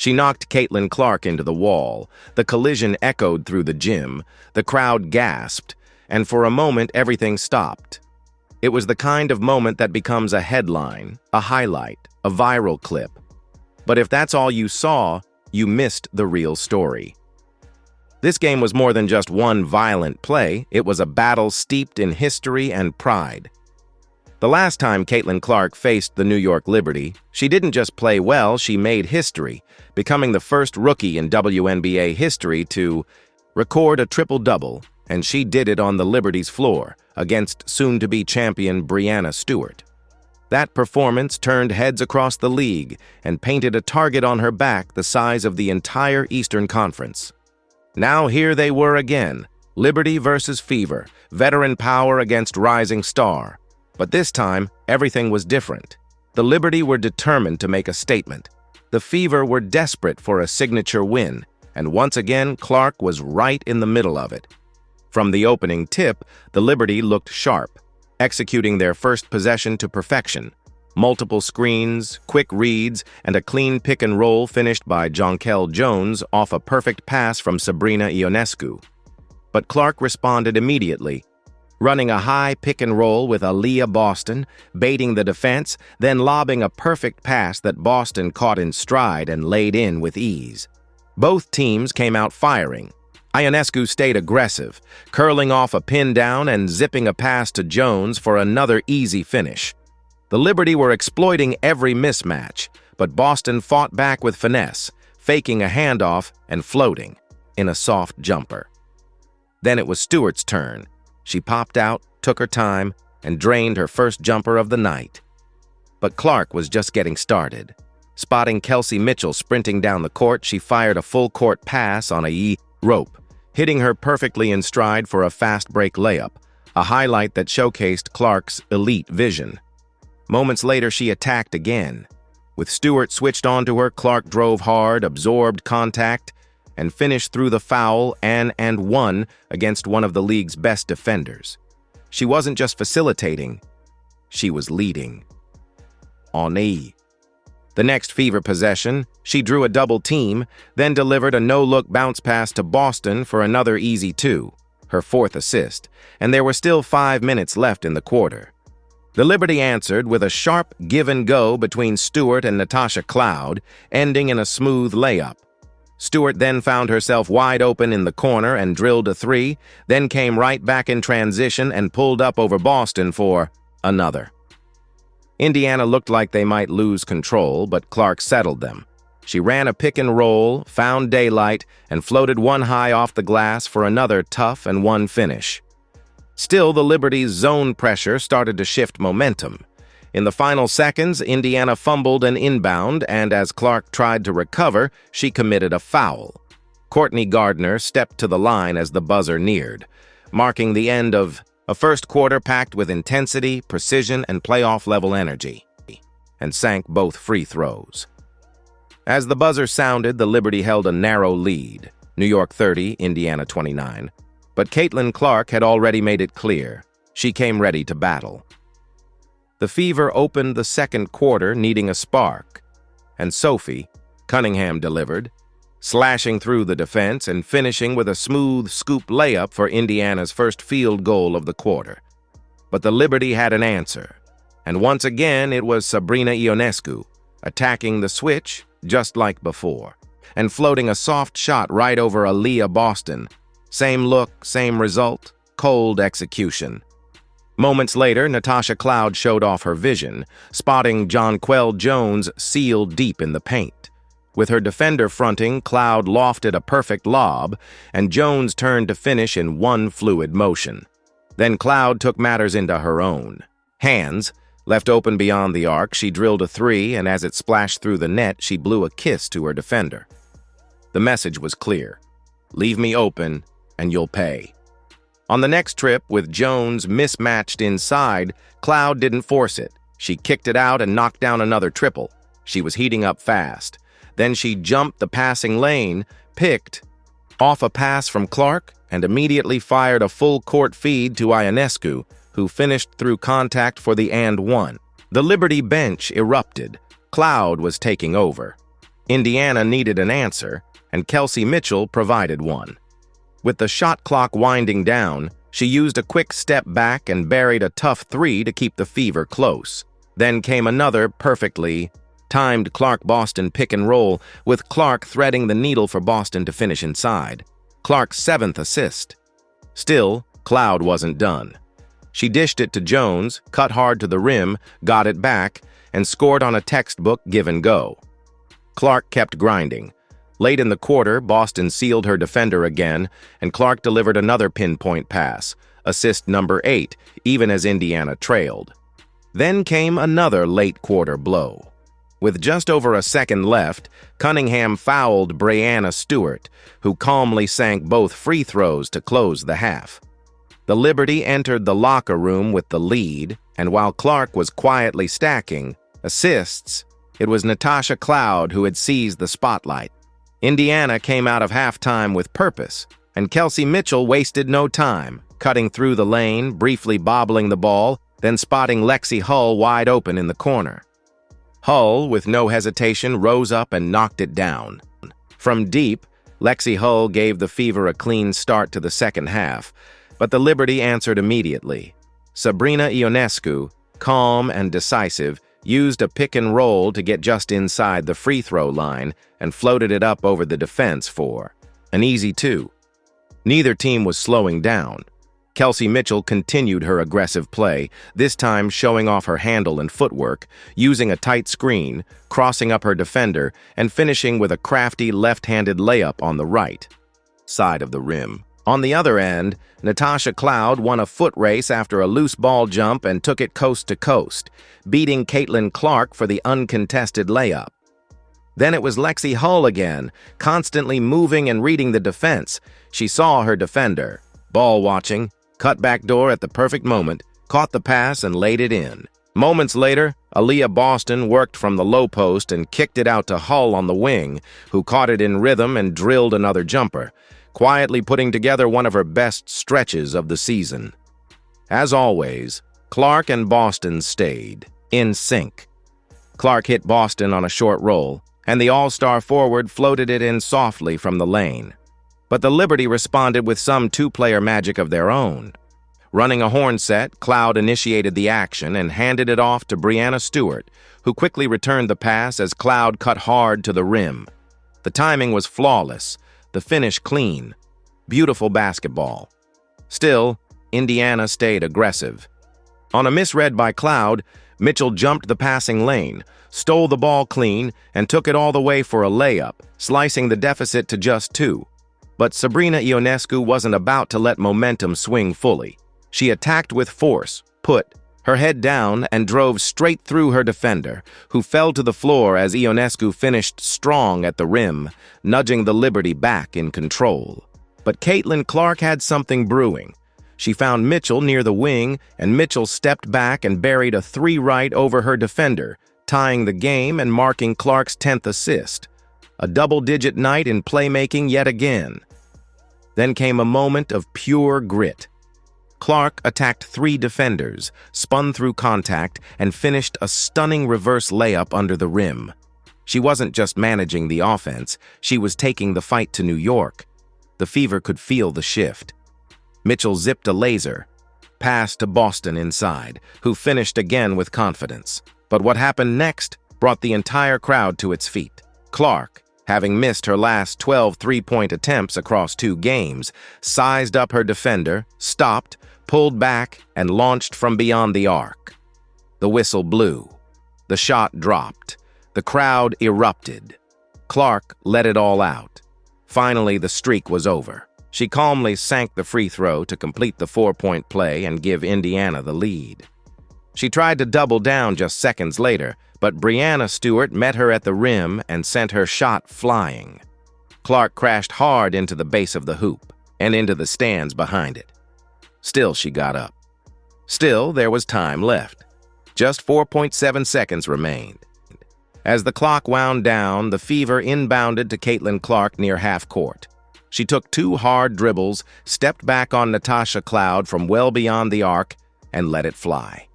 She knocked Caitlin Clark into the wall. The collision echoed through the gym. The crowd gasped, and for a moment everything stopped. It was the kind of moment that becomes a headline, a highlight, a viral clip. But if that's all you saw, you missed the real story. This game was more than just one violent play. It was a battle steeped in history and pride. The last time Caitlin Clark faced the New York Liberty, she didn't just play well, she made history, becoming the first rookie in WNBA history to record a triple-double, and she did it on the Liberty's floor against soon-to-be champion Breanna Stewart. That performance turned heads across the league and painted a target on her back the size of the entire Eastern Conference. Now here they were again, Liberty versus Fever, veteran power against rising star. But this time, everything was different. The Liberty were determined to make a statement. The Fever were desperate for a signature win, and once again, Clark was right in the middle of it. From the opening tip, the Liberty looked sharp, executing their first possession to perfection. Multiple screens, quick reads, and a clean pick-and-roll finished by Jonquel Jones off a perfect pass from Sabrina Ionescu. But Clark responded immediately, running a high pick-and-roll with Aaliyah Boston, baiting the defense, then lobbing a perfect pass that Boston caught in stride and laid in with ease. Both teams came out firing. Ionescu stayed aggressive, curling off a pin down and zipping a pass to Jones for another easy finish. The Liberty were exploiting every mismatch, but Boston fought back with finesse, faking a handoff and floating in a soft jumper. Then it was Stewart's turn. She popped out, took her time, and drained her first jumper of the night. But Clark was just getting started. Spotting Kelsey Mitchell sprinting down the court, she fired a full-court pass on a rope, hitting her perfectly in stride for a fast-break layup, a highlight that showcased Clark's elite vision. Moments later, she attacked again. With Stewart switched onto her, Clark drove hard, absorbed contact, and finished through the foul and won against one of the league's best defenders. She wasn't just facilitating, she was leading. On E. The next Fever possession, she drew a double team, then delivered a no-look bounce pass to Boston for another easy two, her fourth assist, and there were still 5 minutes left in the quarter. The Liberty answered with a sharp give-and-go between Stewart and Natasha Cloud, ending in a smooth layup. Stewart then found herself wide open in the corner and drilled a three, then came right back in transition and pulled up over Boston for another. Indiana looked like they might lose control, but Clark settled them. She ran a pick and roll, found daylight, and floated one high off the glass for another tough and one finish. Still, the Liberty's zone pressure started to shift momentum. In the final seconds, Indiana fumbled an inbound, and as Clark tried to recover, she committed a foul. Courtney Gardner stepped to the line as the buzzer neared, marking the end of a first quarter packed with intensity, precision, and playoff-level energy, and sank both free throws. As the buzzer sounded, the Liberty held a narrow lead, New York 30, Indiana 29. But Caitlin Clark had already made it clear. She came ready to battle. The Fever opened the second quarter needing a spark, and Sophie Cunningham delivered, slashing through the defense and finishing with a smooth scoop layup for Indiana's first field goal of the quarter. But the Liberty had an answer, and once again it was Sabrina Ionescu, attacking the switch just like before, and floating a soft shot right over Aaliyah Boston. Same look, same result, cold execution. Moments later, Natasha Cloud showed off her vision, spotting Jonquel Jones sealed deep in the paint. With her defender fronting, Cloud lofted a perfect lob, and Jones turned to finish in one fluid motion. Then Cloud took matters into her own hands. Left open beyond the arc, she drilled a three, and as it splashed through the net, she blew a kiss to her defender. The message was clear. Leave me open, and you'll pay. On the next trip, with Jones mismatched inside, Cloud didn't force it. She kicked it out and knocked down another triple. She was heating up fast. Then she jumped the passing lane, picked off a pass from Clark, and immediately fired a full-court feed to Ionescu, who finished through contact for the and one. The Liberty bench erupted. Cloud was taking over. Indiana needed an answer, and Kelsey Mitchell provided one. With the shot clock winding down, she used a quick step back and buried a tough three to keep the Fever close. Then came another perfectly timed Clark-Boston pick and roll, with Clark threading the needle for Boston to finish inside. Clark's 7th assist. Still, Cloud wasn't done. She dished it to Jones, cut hard to the rim, got it back, and scored on a textbook give-and-go. Clark kept grinding. Late in the quarter, Boston sealed her defender again, and Clark delivered another pinpoint pass, assist number 8, even as Indiana trailed. Then came another late quarter blow. With just over a second left, Cunningham fouled Breanna Stewart, who calmly sank both free throws to close the half. The Liberty entered the locker room with the lead, and while Clark was quietly stacking assists, it was Natasha Cloud who had seized the spotlight. Indiana came out of halftime with purpose, and Kelsey Mitchell wasted no time, cutting through the lane, briefly bobbling the ball, then spotting Lexi Hull wide open in the corner. Hull, with no hesitation, rose up and knocked it down. From deep, Lexi Hull gave the Fever a clean start to the second half, but the Liberty answered immediately. Sabrina Ionescu, calm and decisive, used a pick and roll to get just inside the free throw line and floated it up over the defense for an easy 2. Neither team was slowing down. Kelsey Mitchell continued her aggressive play, this time showing off her handle and footwork, using a tight screen, crossing up her defender, and finishing with a crafty left-handed layup on the right side of the rim. On the other end, Natasha Cloud won a foot race after a loose ball jump and took it coast to coast, beating Caitlin Clark for the uncontested layup. Then it was Lexi Hull again, constantly moving and reading the defense. She saw her defender, ball watching, cut backdoor at the perfect moment, caught the pass and laid it in. Moments later, Aaliyah Boston worked from the low post and kicked it out to Hull on the wing, who caught it in rhythm and drilled another jumper, quietly putting together one of her best stretches of the season. As always, Clark and Boston stayed in sync. Clark hit Boston on a short roll, and the all-star forward floated it in softly from the lane. But the Liberty responded with some two-player magic of their own. Running a horn set, Cloud initiated the action and handed it off to Breanna Stewart, who quickly returned the pass as Cloud cut hard to the rim. The timing was flawless, the finish clean. Beautiful basketball. Still, Indiana stayed aggressive. On a misread by Cloud, Mitchell jumped the passing lane, stole the ball clean, and took it all the way for a layup, slicing the deficit to just 2. But Sabrina Ionescu wasn't about to let momentum swing fully. She attacked with force, put her head down, and drove straight through her defender, who fell to the floor as Ionescu finished strong at the rim, nudging the Liberty back in control. But Caitlin Clark had something brewing. She found Mitchell near the wing, and Mitchell stepped back and buried a 3 right over her defender, tying the game and marking Clark's 10th assist. A double-digit night in playmaking yet again. Then came a moment of pure grit. Clark attacked 3 defenders, spun through contact, and finished a stunning reverse layup under the rim. She wasn't just managing the offense, she was taking the fight to New York. The Fever could feel the shift. Mitchell zipped a laser, pass to Boston inside, who finished again with confidence. But what happened next brought the entire crowd to its feet. Clark, having missed her last 12 three-point attempts across 2 games, sized up her defender, stopped, pulled back, and launched from beyond the arc. The whistle blew. The shot dropped. The crowd erupted. Clark let it all out. Finally, the streak was over. She calmly sank the free throw to complete the 4-point play and give Indiana the lead. She tried to double down just seconds later, but Breanna Stewart met her at the rim and sent her shot flying. Clark crashed hard into the base of the hoop and into the stands behind it. Still, she got up. Still, there was time left. Just 4.7 seconds remained. As the clock wound down, the Fever inbounded to Caitlin Clark near half court. She took 2 hard dribbles, stepped back on Natasha Cloud from well beyond the arc, and let it fly.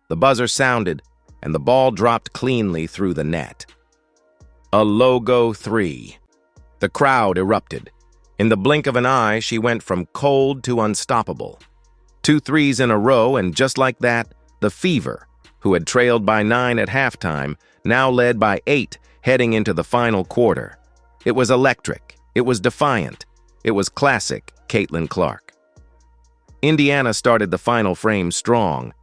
The buzzer sounded, and the ball dropped cleanly through the net. A logo 3. The crowd erupted. In the blink of an eye, she went from cold to unstoppable. 2 threes in a row, and just like that, the Fever, who had trailed by 9 at halftime, now led by 8 heading into the final quarter. It was electric. It was defiant. It was classic Caitlin Clark. Indiana started the final frame strong.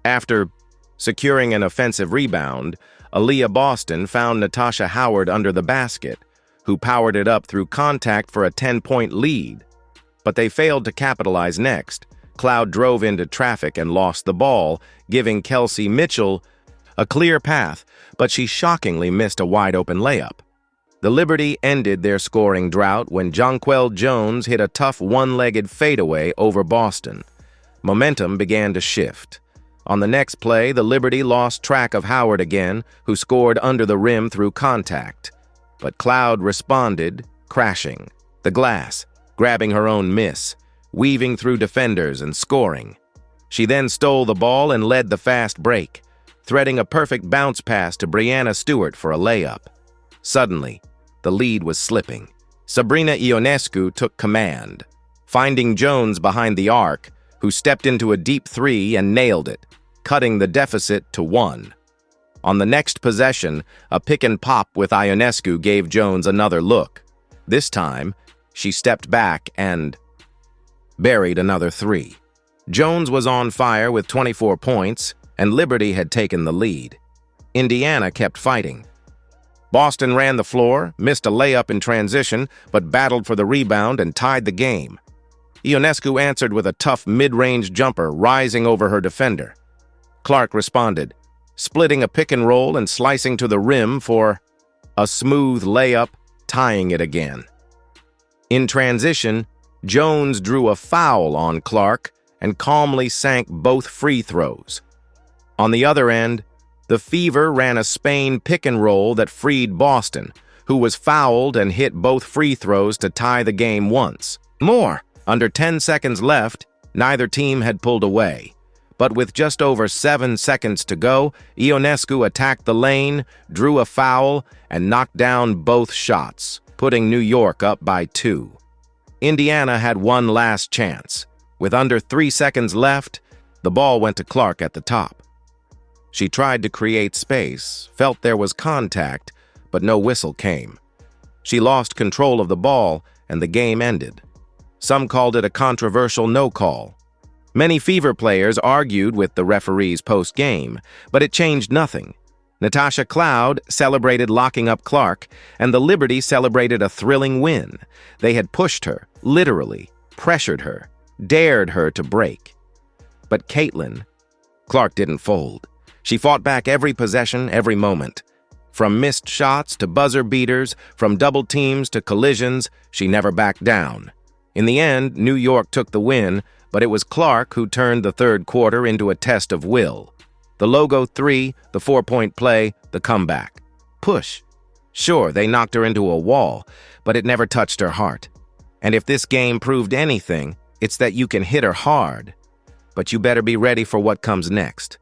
After securing an offensive rebound, Aaliyah Boston found Natasha Howard under the basket, who powered it up through contact for a 10-point lead. But they failed to capitalize next. Cloud drove into traffic and lost the ball, giving Kelsey Mitchell a clear path, but she shockingly missed a wide-open layup. The Liberty ended their scoring drought when Jonquel Jones hit a tough one-legged fadeaway over Boston. Momentum began to shift. On the next play, the Liberty lost track of Howard again, who scored under the rim through contact. But Cloud responded, crashing the glass, grabbing her own miss, weaving through defenders and scoring. She then stole the ball and led the fast break, threading a perfect bounce pass to Breanna Stewart for a layup. Suddenly, the lead was slipping. Sabrina Ionescu took command, finding Jones behind the arc, who stepped into a deep 3 and nailed it, cutting the deficit to 1. On the next possession, a pick and pop with Ionescu gave Jones another look. This time, she stepped back and buried another 3. Jones was on fire with 24 points, and Liberty had taken the lead. Indiana kept fighting. Boston ran the floor, missed a layup in transition, but battled for the rebound and tied the game. Ionescu answered with a tough mid-range jumper, rising over her defender. Clark responded, splitting a pick and roll and slicing to the rim for a smooth layup, tying it again. In transition, Jones drew a foul on Clark and calmly sank both free throws. On the other end, the Fever ran a Spain pick and roll that freed Boston, who was fouled and hit both free throws to tie the game once more. Under 10 seconds left, neither team had pulled away. But with just over 7 seconds to go, Ionescu attacked the lane, drew a foul, and knocked down both shots, putting New York up by 2. Indiana had one last chance. With under 3 seconds left, the ball went to Clark at the top. She tried to create space, felt there was contact, but no whistle came. She lost control of the ball, and the game ended. Some called it a controversial no call. Many Fever players argued with the referees post-game, but it changed nothing. Natasha Cloud celebrated locking up Clark, and the Liberty celebrated a thrilling win. They had pushed her, literally, pressured her, dared her to break. But Caitlin, Clark didn't fold. She fought back every possession, every moment. From missed shots to buzzer beaters, from double teams to collisions, she never backed down. In the end, New York took the win, but it was Clark who turned the third quarter into a test of will. The logo 3, the 4-point play, the comeback. Push. Sure, they knocked her into a wall, but it never touched her heart. And if this game proved anything, it's that you can hit her hard, but you better be ready for what comes next.